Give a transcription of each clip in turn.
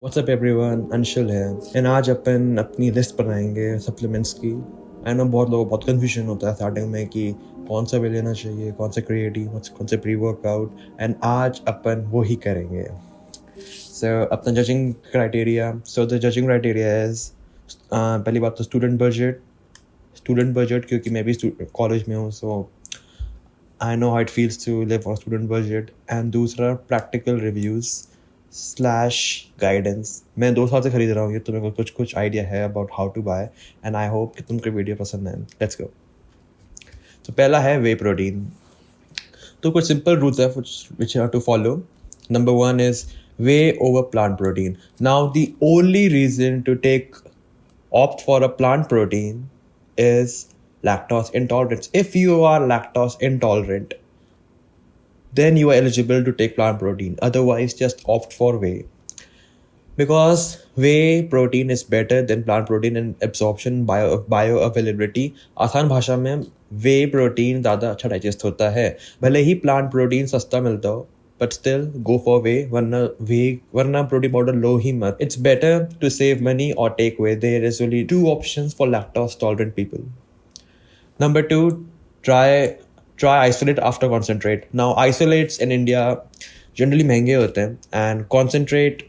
WhatsApp everyone, Anshul है and आज अपन अपनी लिस्ट बनाएंगे सप्लीमेंट्स की। आई नो बहुत लोगों को बहुत कन्फ्यूजन होता है स्टार्टिंग में कि कौन सा वे लेना चाहिए, कौन सा क्रिएटिव, कौन सा प्री वर्कआउट, एंड आज अपन वो ही करेंगे। सो अपना judging criteria, so the judging criteria is पहली बात तो स्टूडेंट बजट क्योंकि मैं भी कॉलेज में हूँ, so I know how it feels to live on student budget. And दूसरा प्रैक्टिकल रिव्यूज़ स्लैश गाइडेंस। मैं 2 साल से खरीद रहा हूँ ये, तो मेरे को कुछ आइडिया है about how to buy, and I hope कि तुमको वीडियो पसंद है। Let's go. तो पहला है वे प्रोटीन। तो कुछ सिंपल रूल्स है which you have to follow. Number 1 is whey over plant protein. Now the only reason to take opt for a plant protein is lactose intolerance. If you are lactose intolerant, then you are eligible to take plant protein. Otherwise, just opt for whey. Because whey protein is better than plant protein in absorption, bioavailability. आसान भाषा में वे protein ज़्यादा अच्छा digest होता है। भले ही plant protein सस्ता मिलता हो, but still go for whey, वरना प्रोटीन पाउडर लो ही मत। It's better to save money or take whey. There is only 2 options for lactose tolerant people. Number 2, try isolate after concentrate. Now isolates in India generally महंगे होते हैं and concentrate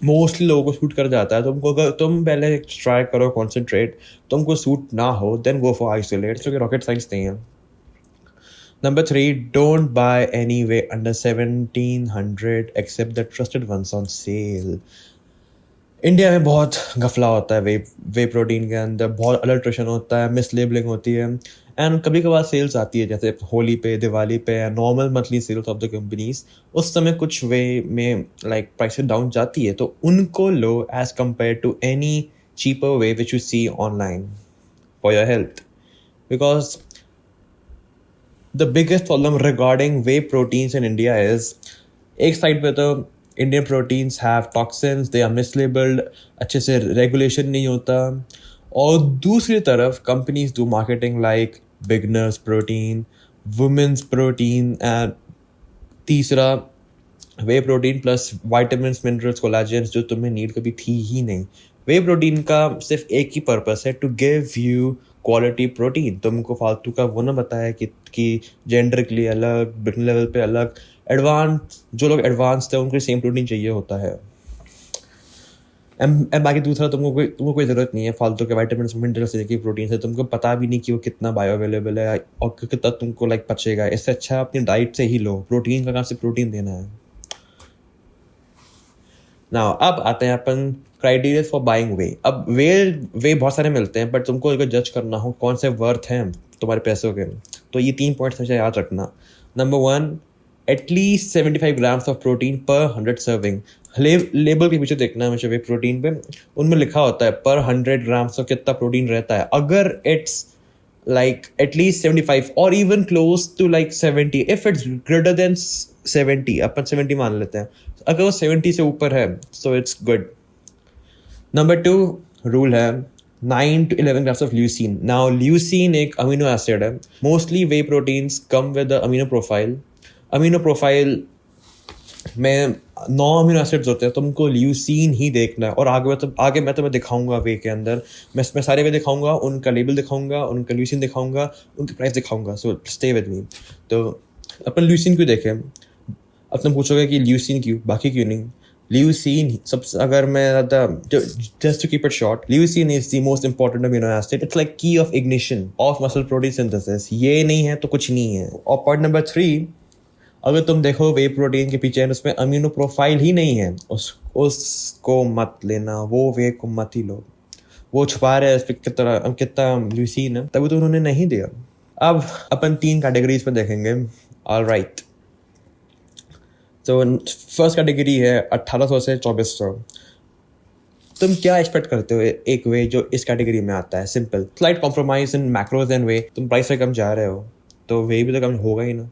mostly लोगों को suit कर जाता है। तुमको अगर तुम पहले ट्राई करो कॉन्सेंट्रेट, तुमको सूट ना हो देन गो फॉर आइसोलेट, क्योंकि रॉकेट साइंस नहीं है। Number 3, don't buy any way under 1700 except the trusted ones on sale. India में बहुत घफला होता है वे प्रोटीन के अंदर, बहुत अडल्ट्रेशन होता है, मिस लेबलिंग होती है, एंड कभी कभार सेल्स आती है जैसे होली पे, दिवाली पे, normal monthly sales of the companies. उस समय कुछ वे में लाइक प्राइसेस डाउन जाती है, तो उनको low as compare to any cheaper whey which you see online for your health. Because the biggest problem regarding whey proteins in India is, एक side पे तो Indian proteins have toxins, they are mislabelled, अच्छे से regulation नहीं होता, और दूसरी तरफ companies do marketing like beginners protein, women's protein, and तीसरा whey protein plus vitamins, minerals, collagens जो तुम्हें नीड कभी थी ही नहीं। वे प्रोटीन का सिर्फ एक ही पर्पस है, to give you quality protein. तुमको फालतू का वो ना बताया कि जेंडर के लिए अलग, बिगनर लेवल पे अलग, एडवांस जो लोग एडवांस थे उनको सेम प्रोटीन चाहिए होता है। एंड बाकी दूसरा, तुमको कोई ज़रूरत नहीं है फालतू के वाइटामिन मिनरल्स की प्रोटीन से। तुमको पता भी नहीं कि वो कितना बायो अवेलेबल है और कितना तुमको लाइक पचेगा। इससे अच्छा अपनी डाइट से ही लो। प्रोटीन का कहाँ से प्रोटीन देना है। नाउ अब आते हैं अपन क्राइटेरिया फॉर बाइंग वे। अब वे बहुत सारे मिलते हैं, बट तुमको अगर जज करना हो कौन से वर्थ हैं तुम्हारे पैसों के, तो ये 3 पॉइंट्स हमेशा याद रखना। Number 1, at least 75 grams of protein पर 100 सर्विंग। लेबल के पीछे देखना हमेशा वे प्रोटीन पे, उनमें लिखा होता है पर 100 ग्राम्स of कितना प्रोटीन रहता है। अगर it's like at least 75 or even close to like 70, if it's greater than 70, अपन 70 मान लेते हैं, अगर वो 70 से ऊपर है so it's good. Number 2 rule है 9 to 11 grams of leucine. Now leucine एक अमीनो एसिड है। Mostly way proteins come with amino profile में 9 अमीनो एसिड्स होते हैं। तुमको ल्यूसीन ही देखना है, और आगे मैं तुम्हें दिखाऊंगा वे के अंदर, मैं सारे वे दिखाऊंगा, उनका लेबल दिखाऊंगा, उनका ल्यूसीन दिखाऊंगा, उनकी प्राइस दिखाऊंगा। So stay with me. तो अपन ल्यूसीन क्यों देखें? अब तुम पूछोगे कि ल्यूसीन क्यों, बाकी क्यों नहीं? ल्यूसीन सबसे, अगर मैं just to keep it short, leucine is the most important amino acid. It's like key of ignition of muscle protein synthesis. ये नहीं है तो कुछ नहीं है। और पॉइंट नंबर 3, अगर तुम देखो वे प्रोटीन के पीछे उसमें अमीनो प्रोफाइल ही नहीं है, उसको मत लेना, वो वे को मत ही लो। वो छुपा रहे हैं कितना ल्यूसीन है, तभी तो उन्होंने नहीं दिया। अब अपन 3 कैटेगरीज में देखेंगे। ऑलराइट, तो फर्स्ट कैटेगरी है 1800 से 2400। तुम क्या एक्सपेक्ट करते हो एक वे जो इस कैटेगरी में आता है? Simple, slight compromise in macros and whey. तुम प्राइस से कम जा रहे हो तो वे भी तो कम होगा ही ना,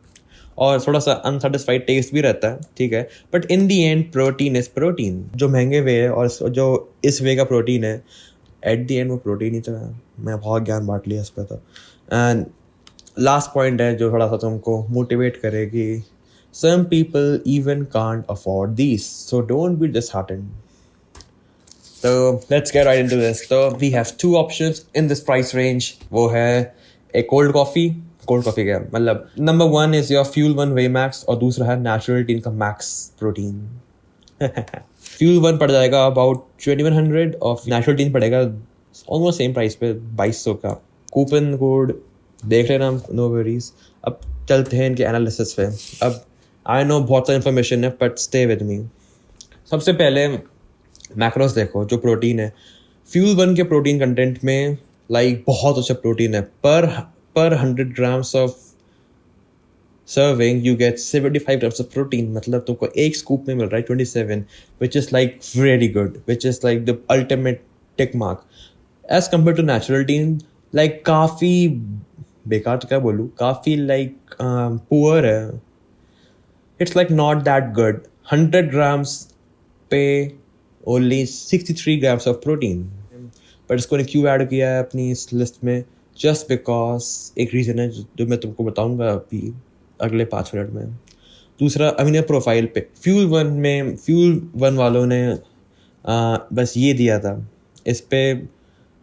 और थोड़ा सा अनसेटिस्फाइड टेस्ट भी रहता है, ठीक है, but in the and protein is protein. जो महंगे वे है और जो इस वे का प्रोटीन है, एट दी एंड वो प्रोटीन ही तो है। मैं बहुत ज्ञान बांट लिया इस पर तो। एंड लास्ट पॉइंट है जो थोड़ा सा तुमको मोटिवेट करेगी, some people even can't afford this, so don't be disheartened. तो let's get right into this. तो we have two options in this price range. वो है एक कोल्ड कॉफी क्या मतलब number 1 is your Fuel One whey Max और दूसरा है नेचुरल टीन का मैक्स प्रोटीन. फ्यूल वन पड़ जाएगा अबाउट 2100 और नेचुरल टीन पड़ेगा ऑलमोस्ट सेम प्राइस पे 2200 का. कूपन कोड देख लेना, नो वरीज. अब चलते हैं इनके एनालिसिस पे. अब आई नो बहुत सारी इन्फॉर्मेशन है बट स्टे विद मी. सबसे पहले मैक्रोस देखो जो प्रोटीन है. फ्यूल वन के प्रोटीन कंटेंट में बहुत अच्छा प्रोटीन है. पर 100 grams of serving you get 75 grams of protein. मतलब तुमको एक स्कूप में मिल रहा है 27, which is very good, which is the ultimate tick mark as compare to natural tein. काफ़ी बेकार तो क्या बोलूँ, काफ़ी पुअर है. It's not that good. 100 grams पे only 63 grams of protein. But इसको ने क्यों ऐड किया है अपनी इस लिस्ट में? जस्ट बिकॉज एक रीज़न है जो मैं तुमको बताऊंगा अभी अगले 5 मिनट में. दूसरा अमीनो प्रोफाइल पे फ्यूल वन वालों ने बस ये दिया था. इस पे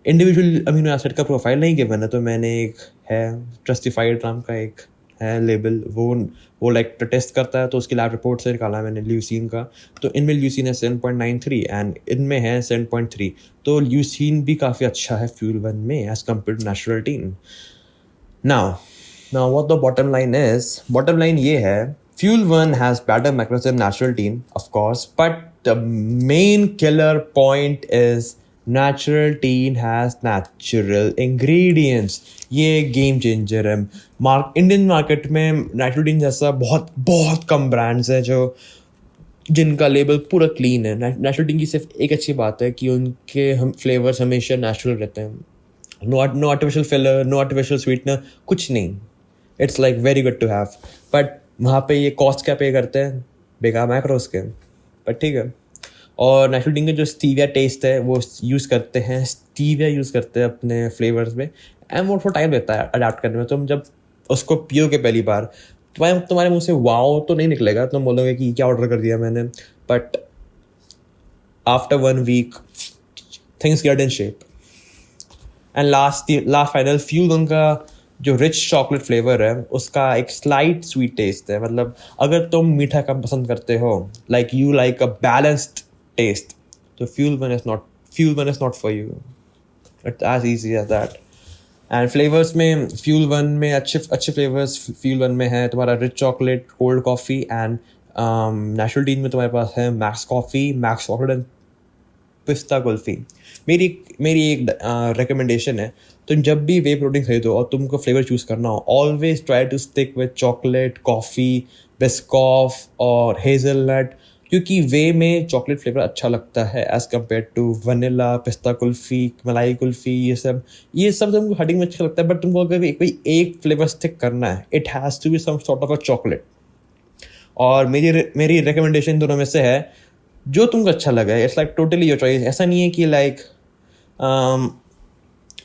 इंडिविजुअल अमीनो एसिड का प्रोफाइल नहीं गिवन है. तो मैंने एक है ट्रस्टिफाइड नाम का एक है लेबल, वो टेस्ट करता है. तो उसकी लैब रिपोर्ट से निकाला मैंने ल्यूसीन का. तो इनमें ल्यूसीन है 7.93 एंड इनमें है 7.3. तो ल्यूसीन भी काफ़ी अच्छा है फ्यूल वन में as compare to natural tein. Now what the bottom line is. Bottom line ये है, fuel one has better macros than natural tein of course, but the main killer point is natural tein has natural ingredients. ये game changer है. Indian market में natural tein जैसा बहुत बहुत कम brands हैं जिनका लेबल पूरा क्लीन है. नेचुरल टीन की सिर्फ एक अच्छी बात है कि उनके फ्लेवर्स हमेशा नेचुरल रहते हैं. No artificial filler, no artificial sweetener, कुछ नहीं. It's very good to have. But वहाँ पे ये कॉस्ट क्या पे करते हैं? बेकार मैक्रोस के. बट ठीक है. और नेचुरल टीन का जो स्टीविया टेस्ट है वो यूज़ करते हैं अपने फ्लेवर्स में. एंड वो थोड़ा टाइम लेता है अडाप्ट करने में. तुम जब उसको पियोगे पहली बार तुम्हारे मुंह से वाओ तो नहीं निकलेगा. तुम बोलोगे कि क्या ऑर्डर कर दिया मैंने. But after 1 week things get in shape. And last final fuel one का जो रिच चॉकलेट फ्लेवर है उसका एक स्लाइट स्वीट टेस्ट है. मतलब अगर तुम मीठा कम पसंद करते हो, you like a balanced taste, तो Fuel One is not for you. It's as easy as that. And flavours में फ्यूल वन में अच्छे फ्लेवर्स फ्यूल वन में है तुम्हारा rich chocolate, cold coffee and Naturaltein में तुम्हारे पास है Max coffee, Max chocolate and pista kulfi. मेरी एक रिकमेंडेशन है, तुम जब भी वे प्रोटीन खरीदो और तुमको फ्लेवर चूज़ करना हो, always try to stick with chocolate, coffee, biscoff और हेज़लनट. क्योंकि वे में चॉकलेट फ्लेवर अच्छा लगता है एज़ कम्पेयर टू वनीला, पिस्ता कुल्फ़ी, मलाई कुल्फ़ी. ये सब तुमको हटिंग में अच्छा लगता है. बट तुमको अगर कोई एक फ्लेवर स्टिक करना है, it has to be some sort of a chocolate. और मेरी रिकमेंडेशन दोनों में से है जो तुमको अच्छा लगा है. It's totally your choice. ऐसा नहीं है कि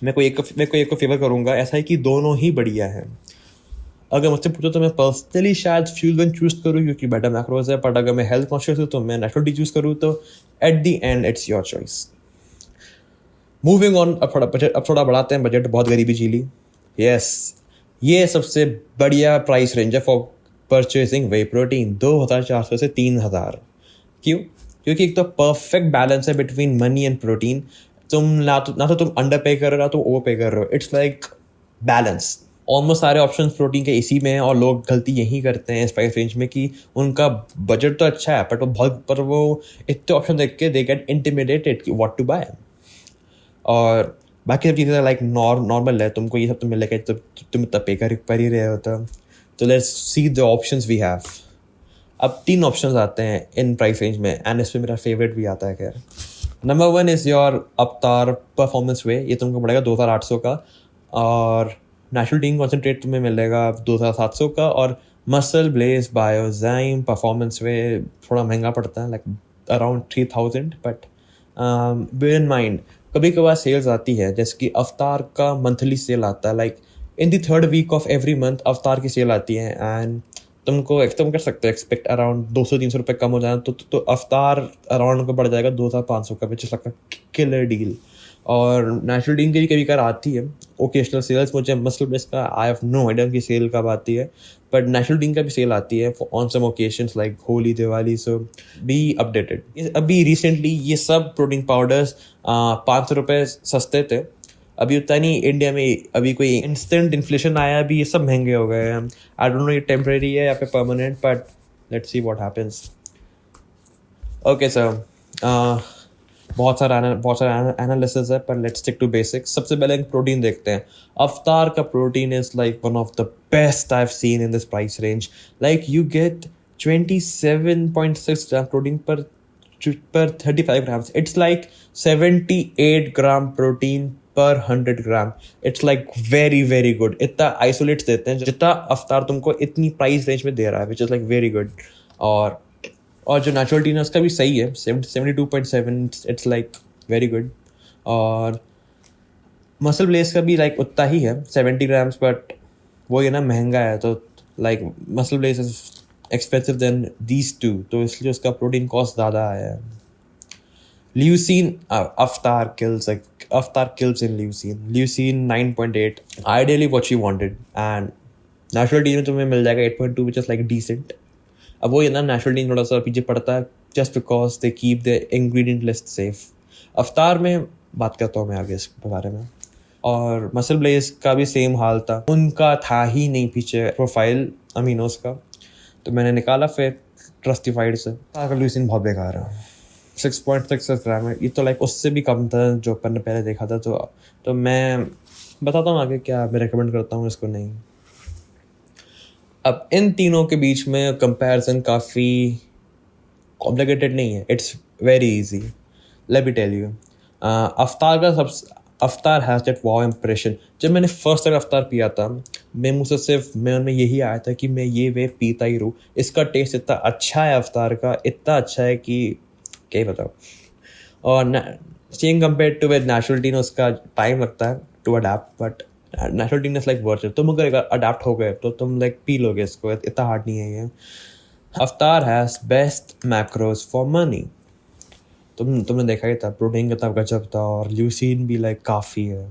मैं कोई एक को फेवर करूँगा. ऐसा है कि दोनों ही बढ़िया हैं. अगर मुझसे पूछो तो मैं पर्सनली शायद फ्यूल वन चूज़ करूँ क्योंकि बेटर मैक्रोज है. बट अगर मैं हेल्थ कॉन्शियस हूँ तो मैं नेचुरल टी चूज़ करूँ. तो at the and it's your choice. Moving on. अब थोड़ा बढ़ाते हैं बजट. बहुत गरीबी झीली. यस, ये सबसे बढ़िया प्राइस रेंज है फॉर परचेजिंग वे प्रोटीन. 2400 से 3000. क्यों? क्योंकि एक तो परफेक्ट बैलेंस है बिटवीन मनी एंड प्रोटीन. तुम ना तो तुम अंडर पे कर रहे हो ना तुम ओवर पे कर रहे हो. It's balance. ऑलमोस्ट सारे ऑप्शंस प्रोटीन के इसी में हैं और लोग गलती यही करते हैं इस प्राइस रेंज में कि उनका बजट तो अच्छा है पर वो इतने ऑप्शन देख के दे गेट इंटिमिडेटेड कि व्हाट टू बाय. और बाकी सब चीज़ें नॉर्मल है. तुमको ये सब तो मिलेगा तो तुम इतना पे कर ही रहे होता. तो let's see the options we have. अब 3 ऑप्शंस आते हैं इन प्राइस रेंज में एंड इसमें मेरा फेवरेट भी आता है. खैर, number 1 is your Avvatar performance whey. ये तुमको पड़ेगा 2800 का. और नेचुरल टीन कॉन्सेंट्रेट तुम्हें मिलेगा 2700 का. और MuscleBlaze biozyme performance whey थोड़ा महंगा पड़ता है around 3000. But bear in mind कभी कभार सेल्स आती है जैसे कि अवतार का मंथली सेल आता है. In the 3rd week of every month अवतार की सेल आती है. एंड तुम कर सकते हो एक्सपेक्ट अराउंड 200-300 रुपये कम हो जाना, तो अफ्तार अराउंड को बढ़ जाएगा 2500 का, which is like killer deal. और नेशनल डीन की भी कभी कभार आती है ओकेशनल सेल्स, मुझे मसल बेस का आई हैव नो आइडिया की सेल कब आती है, बट नेशनल डीन का भी सेल आती है on some occasions like Holi, Diwali, so be updated. अभी रिसेंटली ये सब प्रोटीन पाउडर्स 500 रुपये सस्ते थे, अभी उतना नहीं इंडिया में, अभी कोई इंस्टेंट इन्फ्लेशन आया, अभी ये सब महंगे हो गए हैं। आई डोंट नो ये टेम्परेरी है या फिर permanent, but let's see what happens. Okay sir, बहुत सारा एनालिसिस है, पर लेट्स स्टिक टू बेसिक्स। सबसे पहले प्रोटीन देखते हैं। अवतार का protein is like one of the best I have seen in this price range. Like you get 27.6 gram protein पर 35 grams. It's like 78 gram protein per 100 gram. It's like very very good. इतना isolates देते हैं जितना अवतार तुमको इतनी price range में दे रहा है, which is like very good. और जो नेचुरल टीन है उसका भी सही है, 72.7, इट्स लाइक वेरी गुड। और मसल ब्लेस का भी लाइक उतना ही है 70 ग्राम्स, बट वो ये ना महंगा है, तो like muscle bless is expensive than these two, तो इसलिए उसका प्रोटीन कॉस्ट ज़्यादा आया है। ल्यूसीन, अवतार kills in leucine 9.8, ideally what she wanted, and natural T में तुम्हें मिल जाएगा 8.2, which is like decent। अब वो ये ना नेचुरल टी थोड़ा सा पीछे पड़ता है just because they keep the ingredient list safe। अवतार में बात करता हूँ मैं आगे इस बारे में। और मसल ब्लेस का भी सेम हाल था, उनका था ही नहीं पीछे प्रोफाइल अमीनोस का, तो मैंने निकाला फिर ट्रस्टिफाइड से। ल्यूसीन बहुत बेकार है, 6.6 ग्राम है, ये तो लाइक उससे भी कम था जो अपन ने पहले देखा था। तो मैं बताता हूँ आगे क्या मैं रिकमेंड करता हूँ इसको नहीं। अब इन तीनों के बीच में कंपैरिजन काफ़ी कॉम्प्लिकेटेड नहीं है, it's very easy. Let me tell you, Avvatar has that wow impression. जब मैंने फर्स्ट टाइम अवतार पिया था, मैं मुँह से सिर्फ मैं उनमें यही आया था कि मैं ये वे पीता ही रहूँ। इसका टेस्ट इतना अच्छा है अवतार का, इतना अच्छा है कि क्या ही बताओ। और same compare to with natural tein, उसका टाइम लगता है to adapt, but natural tein is like worth. तुम अगर अडेप्ट हो गए तो तुम लाइक पी लोगे इसको, इतना हार्ड नहीं है ये। अवतार has best macros for money. तुमने देखा ही था, प्रोटीन कितना गजब था, और ल्यूसीन भी लाइक काफ़ी है।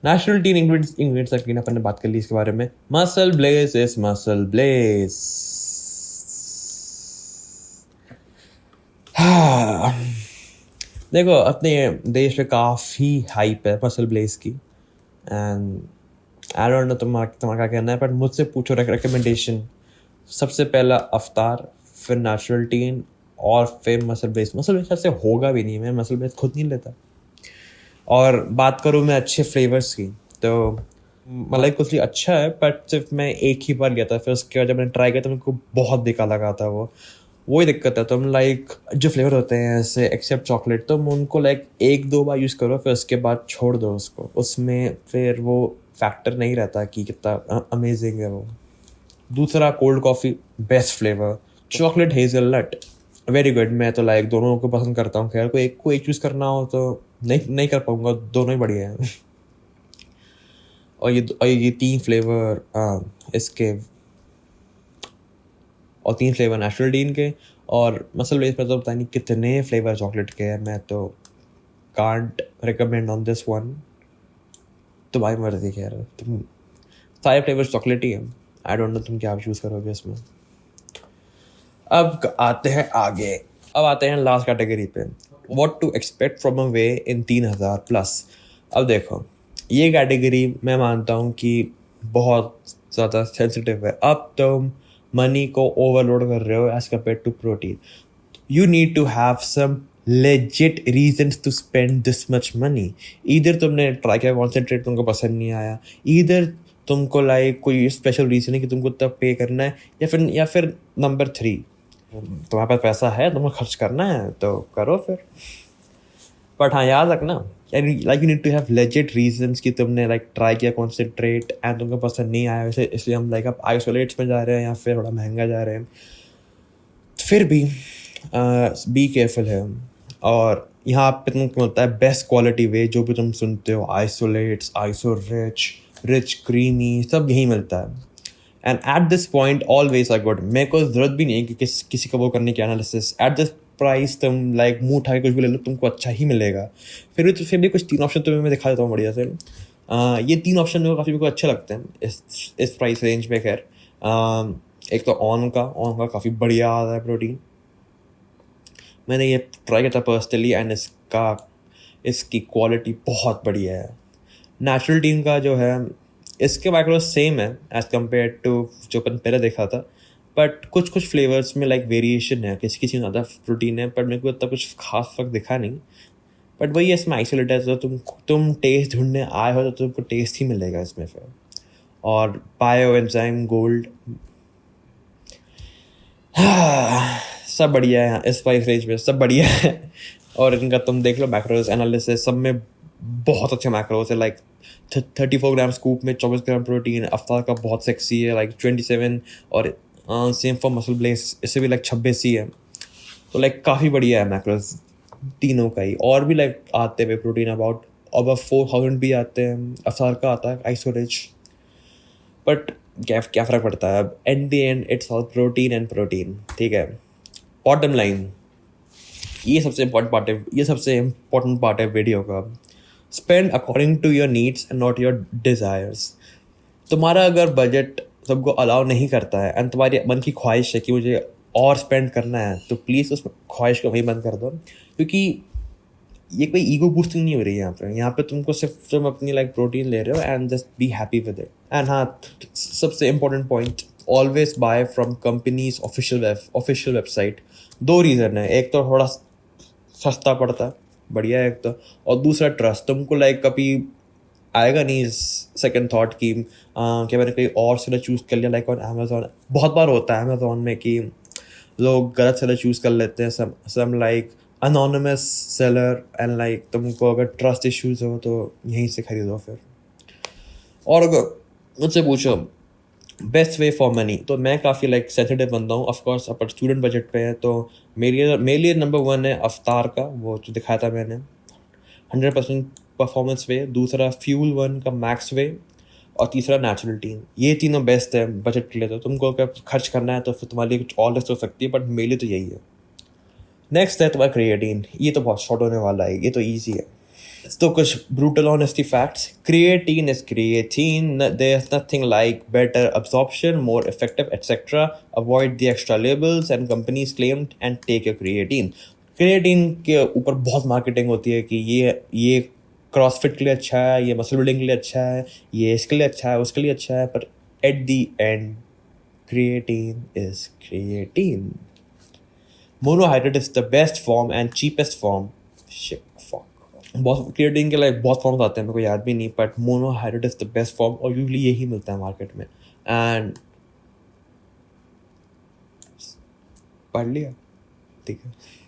नेचुरल टीन इंग्रेडिएंट्स की अपन ने बात कर ली इसके बारे में। Muscle bless is muscle bless. देखो अपने देश में काफ़ी हाइप है मसल ब्लेस की, एंड आई डोंट नो तुम्हारा क्या कहना है, बट मुझसे पूछो रिकमेंडेशन। सबसे पहला अवतार, फिर नेचुरल टीन, और फिर मसल ब्लेस। मसल ब्लेस से होगा भी नहीं, मैं मसल ब्लेस खुद नहीं लेता। और बात करूँ मैं अच्छे फ्लेवर्स की, तो मलाई कुछ अच्छा है, बट सिर्फ मैं एक ही बार लिया था, फिर उसके बाद जब मैंने ट्राई किया तो मेरे को बहुत बेकार लगा था। वही दिक्कत है, तुम लाइक जो फ्लेवर होते हैं ऐसे एक्सेप्ट चॉकलेट, तुम उनको लाइक 1-2 बार यूज़ करो, फिर उसके बाद छोड़ दो उसको, उसमें फिर वो फैक्टर नहीं रहता कि कितना अमेजिंग है वो। दूसरा cold coffee, best flavour, chocolate hazelnut, very good. मैं तो लाइक दोनों को पसंद करता हूँ। खैर को एक चूज़ करना हो तो नहीं कर पाऊँगा, दोनों ही बढ़िया हैं। और ये 3 फ्लेवर इसके, और 3 फ्लेवर नेचुरल डीन के, और मसल ब्लेस में तो पता नहीं कितने फ्लेवर चॉकलेट के हैं। मैं तो can't recommend on this one, तुम्हारी मर्जी। खैर तुम सारे फ्लेवर चॉकलेट ही है, आई डोंट नो तुम क्या चूज़ करोगे इसमें। अब आते हैं आगे, अब आते हैं लास्ट कैटेगरी पे, what to expect from a whey in 3000+। अब देखो ये कैटेगरी मैं मानता हूँ कि बहुत ज़्यादा सेंसिटिव है। अब तुम मनी को ओवरलोड कर रहे हो as compare to protein. You need to have some legit reasons to spend this much money. इधर तुमने ट्राई किया कॉन्सेंट्रेट, तुमको पसंद नहीं आया, इधर तुमको लाइक कोई स्पेशल रीज़न है कि तुमको तब पे करना है, या फिर नंबर 3 तुम्हारे पास पैसा है, तुमको खर्च करना है तो करो फिर। बट हाँ याद रखना, like you need to have legit reasons कि तुमने लाइक ट्राई किया कॉन्सेंट्रेट एंड तुमको पसंद नहीं आया, वैसे इसलिए हम लाइक अब आइसोलेट्स में जा रहे हैं या फिर थोड़ा महंगा जा रहे हैं। फिर भी बी केयरफुल है। और यहाँ पे तुमको मिलता है बेस्ट क्वालिटी वे, जो भी तुम सुनते हो, आइसोलेट्स, आइसो रिच क्रीमी, सब यही मिलता है। And at this point always are good. मेरे को ज़रूरत भी नहीं है कि किसी का वो करने की एनालिसिस। एट दिस प्राइस तुम लाइक मुंह उठा के कुछ भी ले लो, तुमको अच्छा ही मिलेगा। फिर भी कुछ 3 ऑप्शन तुम्हें मैं दिखा देता हूँ बढ़िया से। ये 3 ऑप्शन मेरे को अच्छे लगते हैं इस प्राइस रेंज में। खैर एक तो ऑन का काफ़ी बढ़िया आता है प्रोटीन। मैंने ये ट्राई किया था पर्सनली एंड इसकी क्वालिटी बहुत बढ़िया है। नेचुरल टीन का जो है, इसके मैक्रोस सेम है एज कम्पेयर टू जो अपन पहले देखा था, बट कुछ फ्लेवर्स में लाइक वेरिएशन है। किसी किसी में ज़्यादा प्रोटीन है, पर मेरे को इतना कुछ खास फर्क दिखा नहीं। बट वही इसमें आइसोलेट है, तो तुम टेस्ट ढूंढने आए हो तो तुमको टेस्ट ही मिलेगा इसमें फिर। और बायो एंजाइम गोल्ड सब बढ़िया है यहाँ इस प्राइस रेंज में, सब बढ़िया है। और इनका तुम देख लो मैक्रोस एनालिसिस, सब में बहुत अच्छे मैक्रोस है। लाइक 34 ग्राम स्कूप में 24 ग्राम प्रोटीन। अफ्तार का बहुत सेक्सी है, लाइक 27। और सेम फॉर मसल ब्लेस, इससे भी लाइक 26 ही है। तो लाइक काफ़ी बढ़िया है मैक्रोस तीनों का ही। और भी लाइक आते हुए प्रोटीन अबाउट अब 4000 भी आते हैं। अफ्तार का आता है आइसोरिच। बट क्या फ़र्क पड़ता है अब, at the end it's all protein and protein, ठीक है। बॉटम लाइन, ये सबसे इम्पोर्टेंट पार्ट है वीडियो का। Spend according to your needs and not your desires. तुम्हारा अगर बजट सबको अलाउ नहीं करता है एंड तुम्हारी मन की ख्वाहिश है कि मुझे और स्पेंड करना है, तो प्लीज़ उस ख्वाहिश को वहीं बंद कर दो। क्योंकि ये कोई ईगो बूस्टिंग नहीं हो रही है यहाँ पे तुमको सिर्फ तुम अपनी लाइक प्रोटीन ले रहे हो and just be happy with it. And हाँ, सबसे important point, always buy from companies official website. 2 reason है, एक तो थोड़ा सस्ता पड़ता है, बढ़िया है एक तो, और दूसरा ट्रस्ट। तुमको लाइक कभी आएगा नहीं सेकंड थॉट की कि मैंने कहीं और सेलर चूज़ कर लिया। लाइक ऑन अमेजोन बहुत बार होता है अमेजोन में कि लोग गलत सेलर चूज़ कर लेते हैं, some like anonymous seller. And like तुमको अगर ट्रस्ट इश्यूज हो तो यहीं से खरीदो फिर। और अगर मुझसे पूछो बेस्ट वे फॉर मनी, तो मैं काफ़ी लाइक सेंसिटिव बंदा हूँ। ऑफकोर्स अपन स्टूडेंट बजट पे है, तो मेरे लिए नंबर 1 है अफ्तार का, वो जो दिखाया था मैंने, 100% परफॉर्मेंस वे। दूसरा फ्यूल वन का मैक्स वे। और तीसरा नेचुरल टीन। ये तीनों बेस्ट है बजट के लिए। तो तुमको अगर खर्च करना है तो फिर तुम्हारे लिए कुछ और लिस्ट हो सकती है, बट मेरे लिए तो यही है। नेक्स्ट है तुम्हारा क्रिएटिन। ये तो बहुत शॉर्ट होने वाला है, ये तो ईजी है। तो कुछ brutal honesty facts, creatine is creatine, there is nothing like better absorption, more effective etcetera, avoid the extra labels and companies claimed and take your creatine. Creatine के ऊपर बहुत मार्केटिंग होती है कि ये क्रॉसफिट के लिए अच्छा है, ये मसल बिल्डिंग के लिए अच्छा है, ये इसके लिए अच्छा है, उसके लिए अच्छा है, पर eight the and creatine is creatine. Monohydrate is the best form and cheapest form. बहुत क्रिएटिन के लाइक बहुत फॉर्म्स आते हैं, मेरे को याद भी नहीं, but monohydrate is the best form और यूजली यही मिलता है मार्केट में। एंड पढ़ लिया, ठीक है।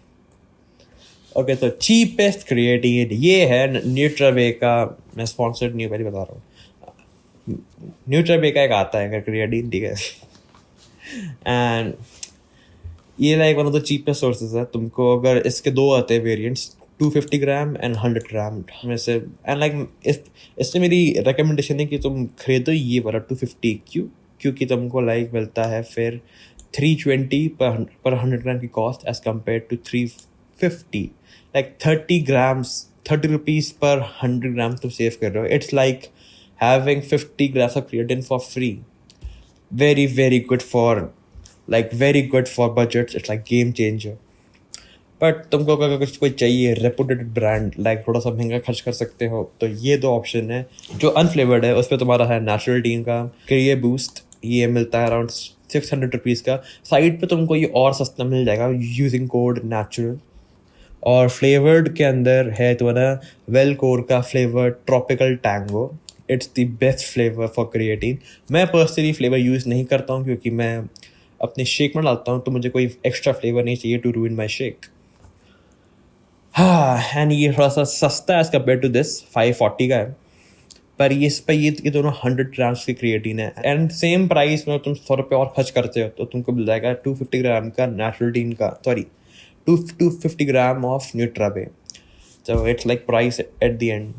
ओके, तो चीपेस्ट क्रिएटिन ये है न्यूट्रावे का। मैं स्पॉन्सर्ड नहीं, पहले बता रहा हूँ। न्यूट्रावे का एक आता है क्रिएटिन, ठीक है। एंड ये like one of the cheapest sources है। तुमको अगर इसके 2 आते हैं वेरिएंट्स, 250 ग्राम एंड 100 ग्राम में से। एंड लाइक इससे मेरी रिकमेंडेशन है कि तुम खरीदो ये वाला 250। क्योंकि तुमको लाइक मिलता है फिर 320 पर 100 ग्राम की cost as compare to 350। Like 30 rupees पर 100 ग्राम तुम सेव कर रहे हो। It's like having 50 grams of creatine for free. Very very good for budgets. It's like game changer. But तुमको अगर कुछ कोई चाहिए रेपुटेड ब्रांड, लाइक थोड़ा सा महंगा खर्च कर सकते हो, तो ये 2 ऑप्शन है। जो अनफ्लेवर्ड है उस पर तुम्हारा है नेचुरल टीन का क्रिए बूस्ट। ये मिलता है अराउंड 600 रुपीज़ का। साइड पे तुमको ये और सस्ता मिल जाएगा यूजिंग कोड नेचुरल। और फ्लेवर्ड के अंदर है तुम्हारा वेलकोर का flavour tropical tango. It's the best flavour for creatine. मैं पर्सनली फ्लेवर यूज़ नहीं करता हूँ क्योंकि मैं अपने शेक में डालता हूँ, तो मुझे कोई एक्स्ट्रा फ्लेवर नहीं चाहिए टू रूइन माई शेक। हाँ, एंड ये थोड़ा सा सस्ता है एज कम्पेयर टू दिस, 540 का है। पर ये दोनों 100 ग्राम्स की क्रिएटिन है। एंड सेम प्राइस में तुम 100 रुपये और खर्च करते हो तो तुमको मिल जाएगा 250 ग्राम का नेचुरल टीन का, 250 ग्राम ऑफ न्यूट्रावे। तो it's like price at the end.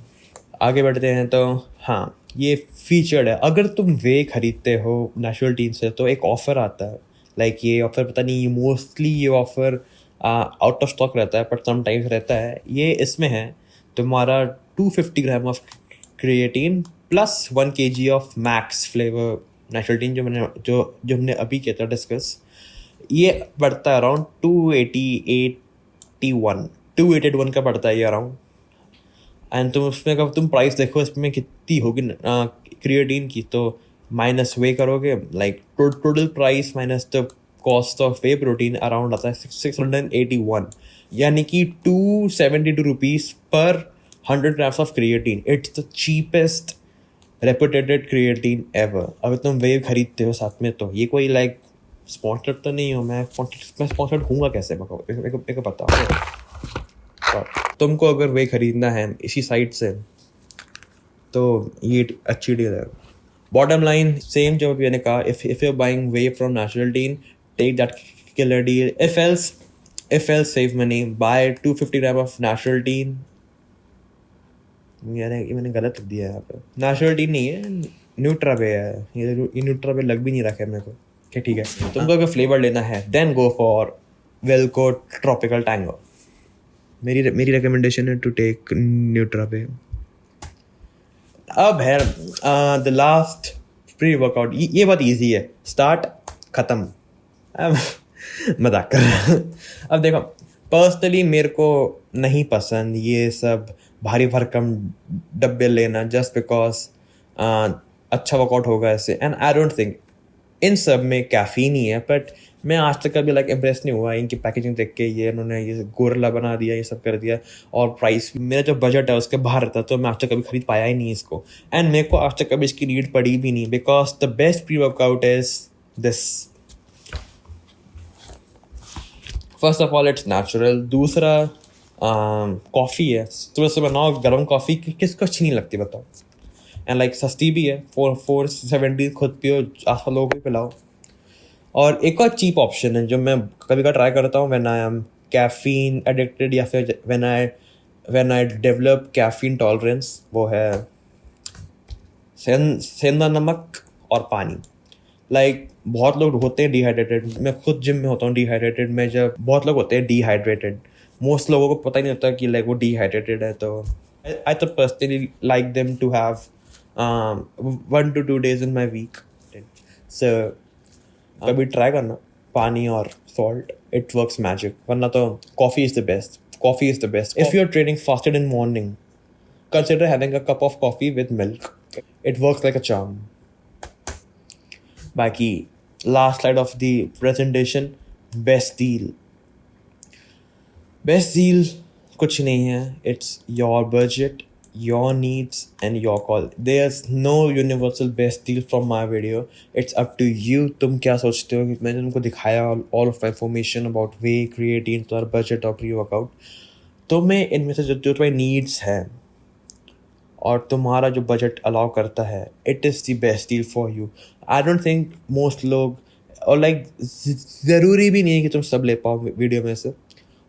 आगे बढ़ते हैं तो हाँ, ये फीचर्ड है। अगर तुम वे खरीदते हो नेचुरल से तो एक ऑफ़र आता है, लाइक ये ऑफ़र पता नहीं, मोस्टली ये ऑफ़र आउट ऑफ स्टॉक रहता है, बट समटाइम्स रहता है। ये इसमें है तुम्हारा 250 gram of creatine plus 1 kg of max flavour natural जो हमने अभी किया था डिस्कस। ये पड़ता है अराउंड 281 का पड़ता है ये अराउंड। एंड तुम उसमें अगर तुम प्राइस देखो इसमें कितनी होगी क्रिएटिन की, तो माइनस वे करोगे, like total price minus the cost of way protein around आता है 681, यानी कि 272 रुपीज़ पर 100 grams of creatine. It's the cheapest reputed creatine ever. अगर तुम वे खरीदते हो साथ में, तो ये कोई लाइक स्पॉन्सर्ड तो नहीं हो, मैं स्पॉन्सर्ड हूँगा कैसे, मेरे को पता। तुमको अगर वे खरीदना है इसी साइट से तो ये अच्छी डील है। बॉटम लाइन सेम जो मैंने कहा, if you are buying whey from natural tein, take that killer deal. If else save money, buy 250 gram of natural tein. ये मैंने गलत लिख दिया है यहाँ पे, नेचुरल टीन नहीं है, न्यूट्रावे है। ये न्यूट्रावे लग भी नहीं रखा है मेरे को। ठीक है, तुमको अगर फ्लेवर लेना है then go for Wellcore tropical tango. मेरी रिकमेंडेशन है टू टेक न्यूट्रावे। अब है द लास्ट प्री वर्कआउट। ये बहुत इजी है, स्टार्ट खत्म। अब मजाक कर अब देखो, पर्सनली मेरे को नहीं पसंद ये सब भारी भरकम डब्बे लेना जस्ट बिकॉज अच्छा वर्कआउट होगा ऐसे। And I don't think in सब में कैफीन ही है, बट मैं आज तक कभी लाइक इम्प्रेस नहीं हुआ इनकी पैकेजिंग देख के। ये इन्होंने ये गोरला बना दिया, ये सब कर दिया, और प्राइस मेरा जो बजट है उसके बाहर रहता, तो मैं आज तक कभी खरीद पाया ही नहीं इसको। एंड मेरे को आज तक कभी इसकी नीड पड़ी भी नहीं, because the best pre workout is this. First of all it's natural. दूसरा कॉफ़ी है, सुबह सुबह बनाओ गर्म कॉफ़ी, किसको अच्छी नहीं लगती बताओ। एंड लाइक सस्ती भी है, 470 खुद पियो, आस लोगों को भी पिलाओ। और एक और चीप ऑप्शन है जो मैं कभी कभी ट्राई करता हूँ when I am caffeine addicted, या फिर when I develop caffeine tolerance, वो है सेंधा नमक और पानी। लाइक बहुत लोग होते हैं डिहाइड्रेटेड, मैं खुद जिम में होता हूँ डिहाइड्रेटेड। मैं जब बहुत लोग होते हैं डिहाइड्रेटेड, मोस्ट लोगों को पता ही नहीं होता कि लाइक वो डिहाइड्रेटेड है। तो आई तो personally like them to have 1 to 2 days in my week. सो कभी ट्राई करना पानी और सॉल्ट, इट वर्क्स मैजिक। वरना तो coffee is the best. Coffee is the best if you are training fasted in morning, consider having a cup of coffee with milk, it works like a charm. बाकी last slide of the presentation, best deal कुछ नहीं है, it's your budget, your needs and your call. There's no universal best deal from my video. It's up to you. तुम क्या सोचते हो? मैंने तुमको दिखाया all of my information about whey, creatine, तुम्हारा budget और pre-workout। तो मैं इनमें से जो तुम्हारी needs है और तुम्हारा जो बजट अलाउ करता है, it is the best deal for you. I don't think most लोग, और लाइक ज़रूरी भी नहीं है कि तुम सब ले पाओ वीडियो में से।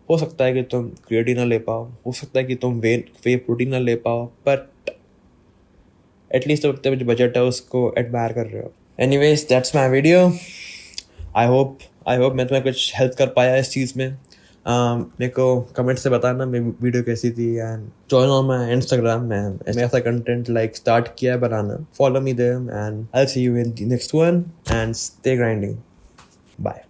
हो सकता है कि तुम क्रिएटिन ना ले पाओ, हो सकता है कि तुम वे प्रोटीन ना ले पाओ, बट एटलीस्ट तुम अपने जो बजट है उसको एडमायर कर रहे हो। Anyways that's my video. I hope मैं तुम्हें कुछ हेल्प कर पाया इस चीज़ में। मेरे को कमेंट से बताना मेरी वीडियो कैसी थी, and join on my Instagram. मैं ऐसा कंटेंट लाइक स्टार्ट किया है बनाना, follow me there, and I will see you in the next one, and stay grinding. Bye.